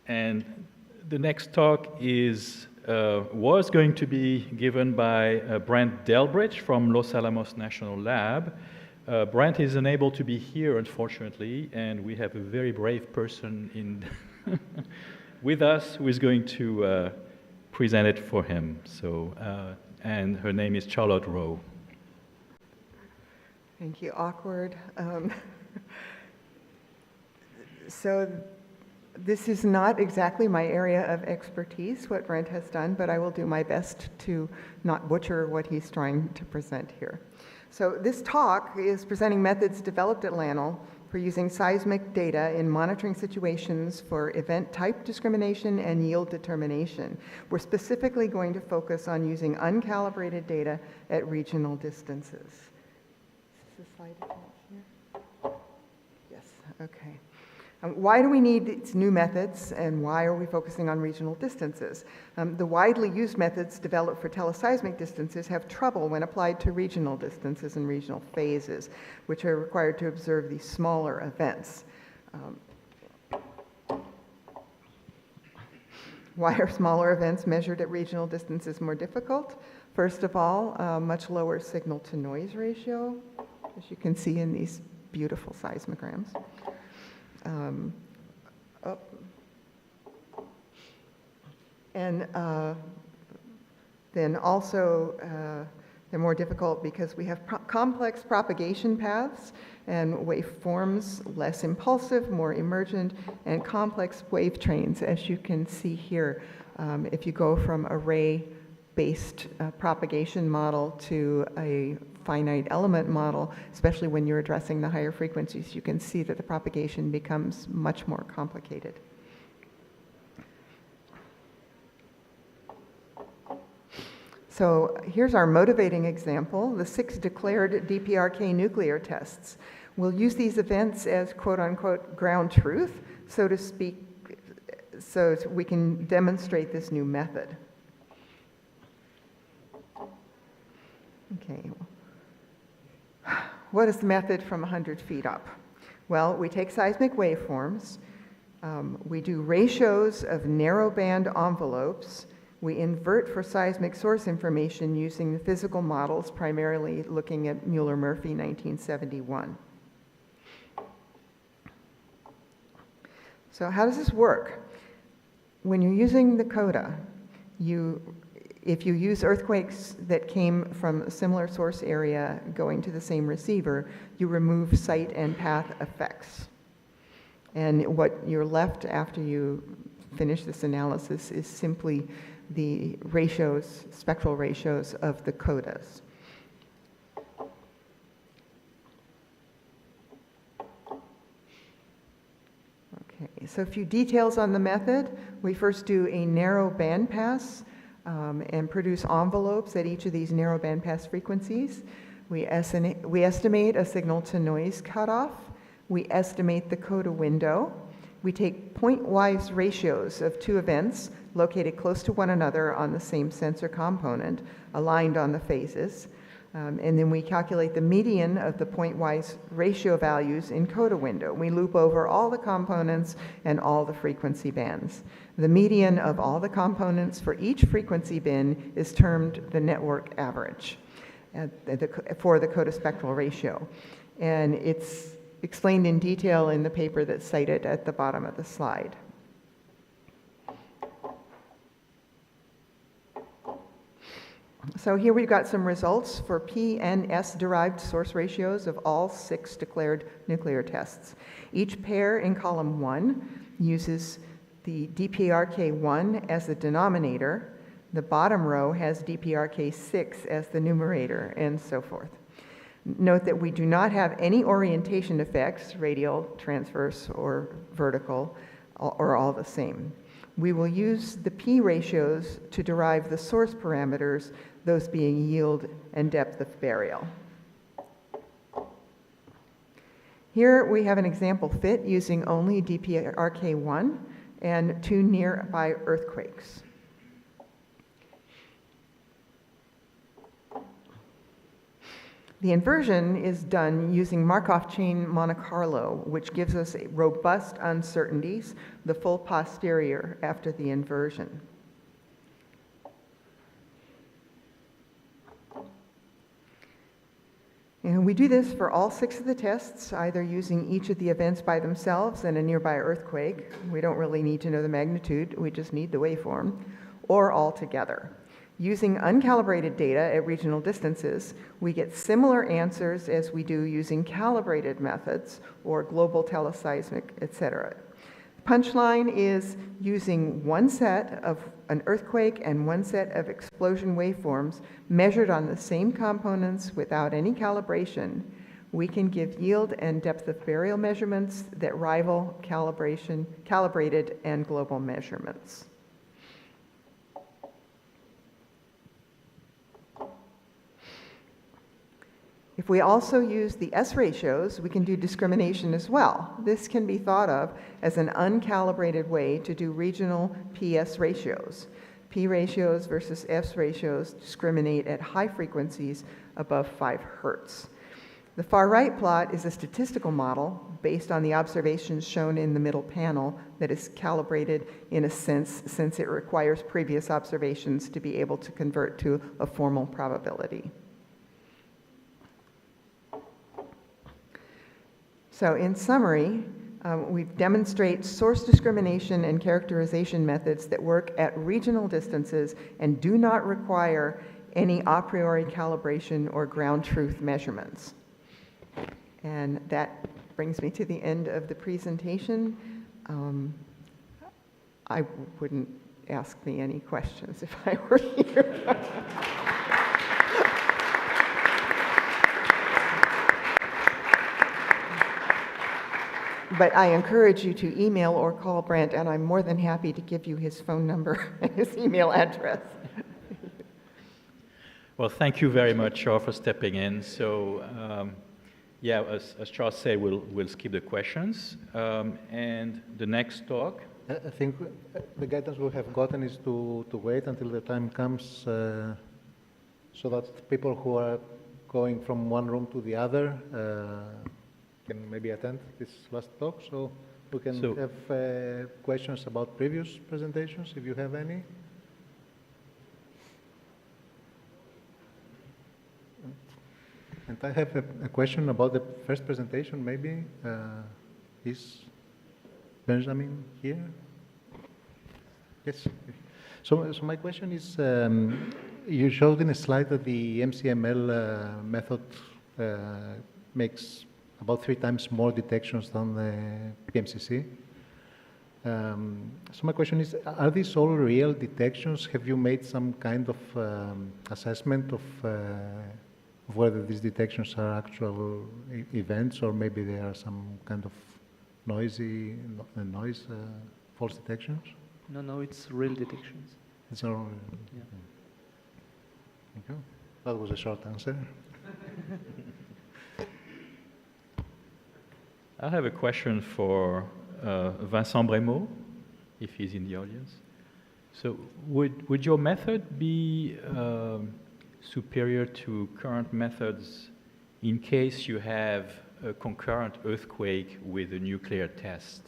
And the next talk was going to be given by Brent Delbridge from Los Alamos National Lab. Brent is unable to be here, unfortunately, and we have a very brave person with us who is going to present it for him. So, and her name is Charlotte Rowe. Thank you. Awkward. So this is not exactly my area of expertise, what Brent has done, but I will do my best to not butcher what he's trying to present here. So this talk is presenting methods developed at LANL for using seismic data in monitoring situations for event type discrimination and yield determination. We're specifically going to focus on using uncalibrated data at regional distances. Is this a slide here? Yes, okay. Why do we need these new methods, and why are we focusing on regional distances? The widely used methods developed for teleseismic distances have trouble when applied to regional distances and regional phases, which are required to observe these smaller events. Why are smaller events measured at regional distances more difficult? First of all, much lower signal-to-noise ratio, as you can see in these beautiful seismograms. Then also they're more difficult because we have complex propagation paths and waveforms, less impulsive, more emergent, and complex wave trains, as you can see here. If you go from array-based propagation model to a finite element model, especially when you're addressing the higher frequencies, you can see that the propagation becomes much more complicated. So here's our motivating example, the 6 declared DPRK nuclear tests. We'll use these events as quote-unquote ground truth, so to speak, so we can demonstrate this new method. Okay. What is the method from 100 feet up? Well, we take seismic waveforms, we do ratios of narrowband envelopes, we invert for seismic source information using the physical models, primarily looking at Mueller-Murphy 1971. So how does this work? When you're using the CODA, if you use earthquakes that came from a similar source area going to the same receiver, you remove site and path effects. And what you're left after you finish this analysis is simply the ratios, spectral ratios of the CODAs. Okay, so a few details on the method. We first do a narrow bandpass and produce envelopes at each of these narrow bandpass frequencies. We estimate a signal-to-noise cutoff. We estimate the CODA window. We take point-wise ratios of 2 events located close to one another on the same sensor component, aligned on the phases. And then we calculate the median of the point-wise ratio values in CODA window. We loop over all the components and all the frequency bands. The median of all the components for each frequency bin is termed the network average for the CODA spectral ratio. And it's explained in detail in the paper that's cited at the bottom of the slide. So here we've got some results for P and S derived source ratios of all 6 declared nuclear tests. Each pair in column 1 uses the DPRK1 as the denominator. The bottom row has DPRK6 as the numerator, and so forth. Note that we do not have any orientation effects, radial, transverse, or vertical, or all the same. We will use the P ratios to derive the source parameters, those being yield and depth of burial. Here we have an example fit using only DPRK1 and 2 nearby earthquakes. The inversion is done using Markov chain Monte Carlo, which gives us robust uncertainties, the full posterior after the inversion. And we do this for all 6 of the tests, either using each of the events by themselves and a nearby earthquake. We don't really need to know the magnitude, we just need the waveform, or all together. Using uncalibrated data at regional distances, we get similar answers as we do using calibrated methods or global teleseismic, etc. Punchline is using one set of an earthquake and one set of explosion waveforms measured on the same components without any calibration, we can give yield and depth of burial measurements that rival calibrated and global measurements. If we also use the S ratios, we can do discrimination as well. This can be thought of as an uncalibrated way to do regional PS ratios. P ratios versus S ratios discriminate at high frequencies above 5 Hertz. The far right plot is a statistical model based on the observations shown in the middle panel that is calibrated in a sense since it requires previous observations to be able to convert to a formal probability. So in summary, we demonstrate source discrimination and characterization methods that work at regional distances and do not require any a priori calibration or ground truth measurements. And that brings me to the end of the presentation. I wouldn't ask me any questions if I were here. But I encourage you to email or call Brent, and I'm more than happy to give you his phone number and his email address. Well, thank you very much, Charles, for stepping in. So, yeah, as Charles said, we'll skip the questions. And the next talk. I think the guidance we have gotten is to wait until the time comes so that people who are going from one room to the other can maybe attend this last talk, so we can have questions about previous presentations, if you have any. And I have a question about the first presentation, maybe. Is Benjamin here? Yes. So my question is, you showed in a slide that the MCML method makes about 3 times more detections than the PMCC. So my question is, are these all real detections? Have you made some kind of assessment of whether these detections are actual events, or maybe they are some kind of noise, false detections? No, it's real detections. It's all real. Yeah. Thank you. That was a short answer. I have a question for Vincent Brémaud, if he's in the audience. So would your method be superior to current methods in case you have a concurrent earthquake with a nuclear test?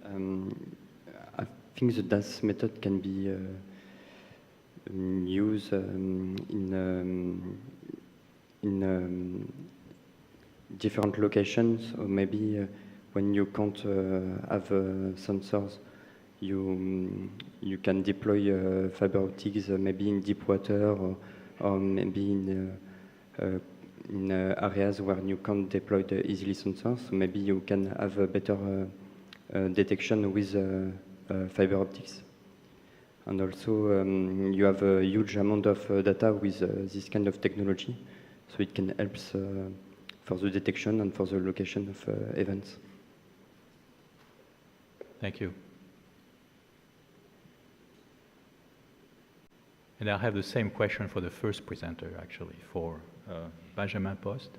I think the DAS method can be used in different locations, or maybe when you can't have sensors, you can deploy fiber optics maybe in deep water, or maybe in areas where you can't deploy the easily sensors. So maybe you can have a better detection with fiber optics. And also you have a huge amount of data with this kind of technology, so it can help for the detection and for the location of events. Thank you. And I have the same question for the first presenter, actually, for Benjamin Post.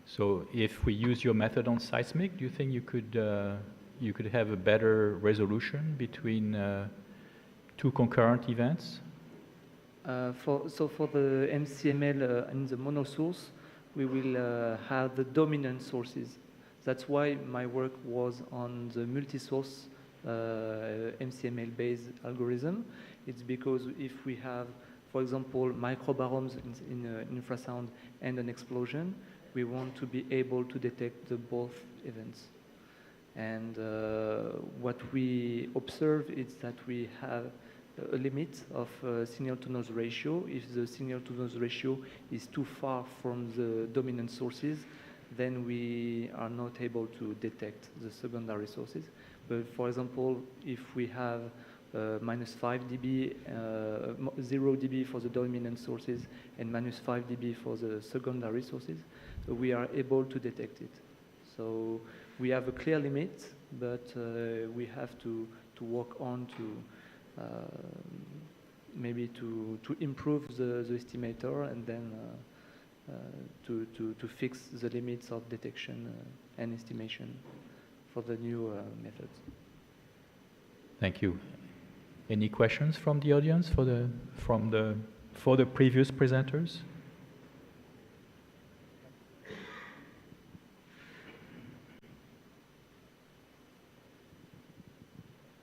So if we use your method on seismic, do you think you could have a better resolution between 2 concurrent events? For the MCML in the monosource, we will have the dominant sources. That's why my work was on the multi-source MCML-based algorithm. It's because if we have, for example, microbaromes in infrasound and an explosion, we want to be able to detect the both events. And what we observe is that we have a limit of signal-to-noise ratio. If the signal-to-noise ratio is too far from the dominant sources, then we are not able to detect the secondary sources. But for example, if we have -5 dB, 0 dB for the dominant sources, and -5 dB for the secondary sources, we are able to detect it. So we have a clear limit, but we have to work on to maybe to improve the estimator, and then to fix the limits of detection and estimation for the new methods. Thank you. Any questions from the audience for the previous presenters?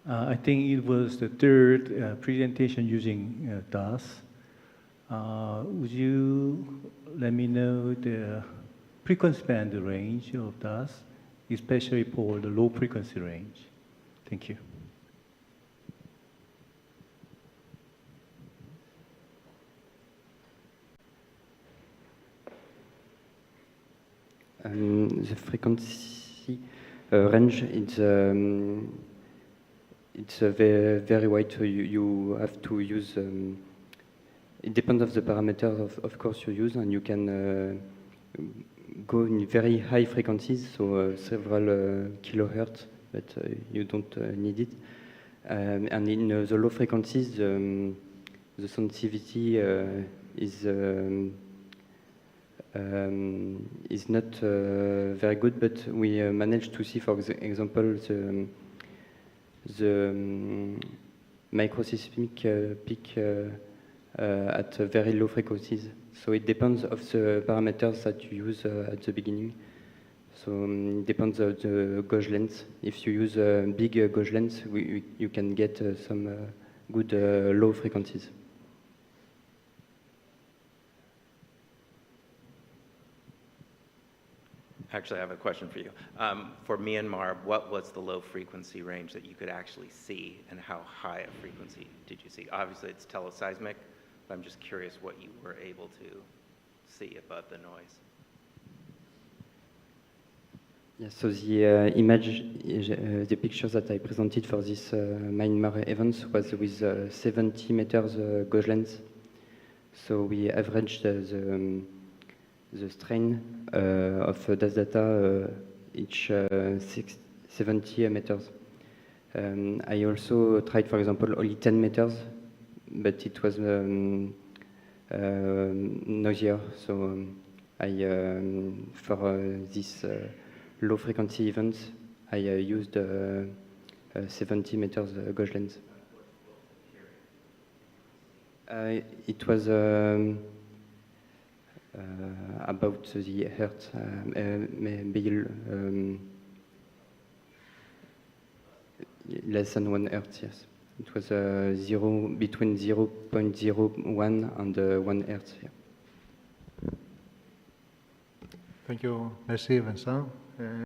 I think it was the third presentation using DAS. Would you let me know the frequency band range of DAS, especially for the low frequency range? Thank you. The frequency range, it's very, very wide, so you have to use, it depends of the parameters of course you use, and you can go in very high frequencies, so several kilohertz, but you don't need it. And in the low frequencies, the sensitivity is not very good, but we managed to see, for example, the microseismic peak at very low frequencies. So it depends of the parameters that you use at the beginning. So it depends of the gauge length. If you use a big gauge length, you can get some good low frequencies. Actually, I have a question for you. For Myanmar, what was the low frequency range that you could actually see, and how high a frequency did you see? Obviously, it's teleseismic, but I'm just curious what you were able to see above the noise. Yes, so the image, the pictures that I presented for this Myanmar event was with 70 meters gauge length. So we averaged the strain of DAS data each 70 meters. I also tried, for example, only 10 meters, but it was noisier. So for this low frequency events, I used 70 meters gauge length. It was about the hertz, maybe less than 1 hertz, yes. It was between 0.01 and 1 hertz. Yeah. Thank you. Merci, Vincent.